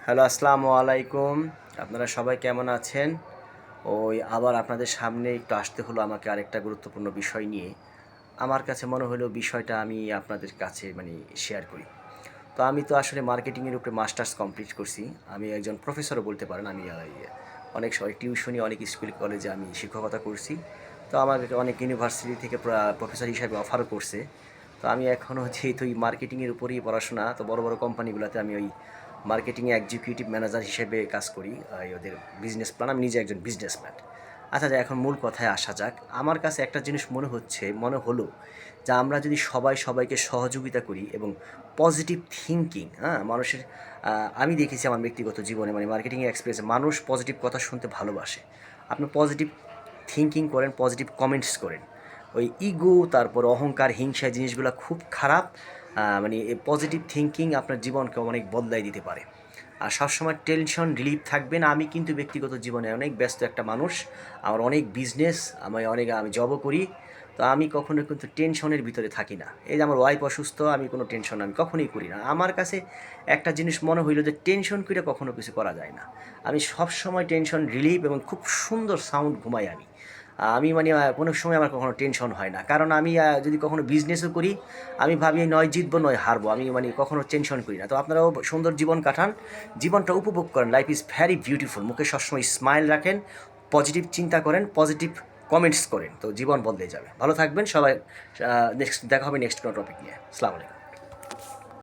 Hello, আসসালামু আলাইকুম। আপনারা সবাই কেমন আছেন? আবার আপনাদের সামনে একটু আসতে হলো আমাকে আরেকটা গুরুত্বপূর্ণ বিষয় নিয়ে। আমার কাছে মনে হলো বিষয়টা আমি আপনাদের কাছে শেয়ার করি। তো আমি তো আসলে মার্কেটিংয়ের উপরে মাস্টার্স কমপ্লিট করছি। আমি একজন প্রফেসরও বলতে পারেন। আমি অনেক সময় টিউশনি, অনেক স্কুল কলেজে আমি শিক্ষকতা করছি। তো আমাকে অনেক ইউনিভার্সিটি থেকে প্রফেসর হিসাবে অফারও করছে। তো আমি এখনও যেহেতু এই মার্কেটিংয়ের উপরেই পড়াশোনা, তো বড় বড় কোম্পানিগুলোতে আমি ওই মার্কেটিংয়ে এক্সিকিউটিভ ম্যানেজার হিসেবে কাজ করি। ওদের বিজনেস প্ল্যান, আমি নিজে একজন বিজনেসম্যান। আচ্ছা, এখন মূল কথায় আসা যাক। আমার কাছে একটা জিনিস মনে হলো যে আমরা যদি সবাই সবাইকে সহযোগিতা করি এবং পজিটিভ থিঙ্কিং, হ্যাঁ, মানুষের আমি দেখেছি আমার ব্যক্তিগত জীবনে মার্কেটিংয়ের এক্সপিরিয়েন্সে মানুষ পজিটিভ কথা শুনতে ভালোবাসে। আপনি পজিটিভ থিঙ্কিং করেন, পজিটিভ কমেন্টস করেন। ওই ইগো, তারপর অহংকার, হিংসা জিনিসগুলো খুব খারাপ। এই পজিটিভ থিঙ্কিং আপনার জীবনকে অনেক বদলাই দিতে পারে। আর সবসময় টেনশন রিলিফ থাকবেন। আমি কিন্তু ব্যক্তিগত জীবনে অনেক ব্যস্ত একটা মানুষ। আমার অনেক বিজনেস, আমি জবও করি। তো আমি কখনো কিন্তু টেনশনের ভিতরে থাকি না। এই যে আমার ওয়াইফ অসুস্থ, আমি কোনো টেনশন আমি কখনোই করি না। আমার কাছে একটা জিনিস মনে হইলো যে টেনশন করে কখনো কিছু করা যায় না। আমি সবসময় টেনশন রিলিফ এবং খুব সুন্দর সাউন্ড ঘুমাই আমি। কোনো সময় আমার কখনো টেনশন হয় না। কারণ আমি যদি কখনো বিজনেসও করি, আমি ভাবি নয় জিতবো নয় হারবো। আমি কখনো টেনশন করি না। তো আপনারাও সুন্দর জীবন কাটান, জীবনটা উপভোগ করেন। Life is very beautiful. মুখে সবসময় স্মাইল রাখেন, পজিটিভ চিন্তা করেন, পজিটিভ কমেন্টস করেন। তো জীবন বদলে যাবে। ভালো থাকবেন সবাই। নেক্সট দেখা হবে নেক্সট কোনো টপিক নিয়ে। আসসালামু আলাইকুম।